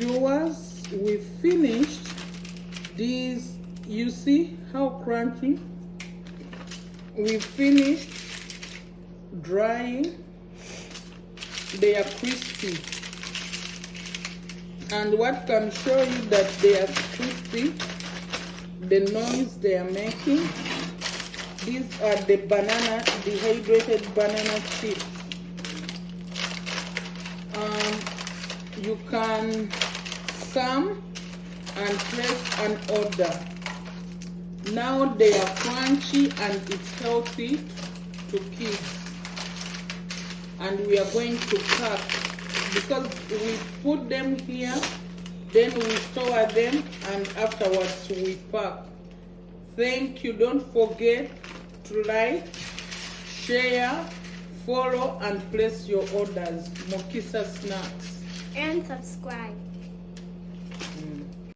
Viewers, we finished these. You see how crunchy? We finished drying. They are crispy. And what can show you that they are crispy, the noise they are making. These are the banana, dehydrated banana chips. You can come and place an order. Now they are crunchy and it's healthy to kids. And we are going to pack because we put them here, then we store them, and afterwards we pack. Thank you. Don't forget to like, share, follow, and place your orders. Mokisa Snacks. And subscribe.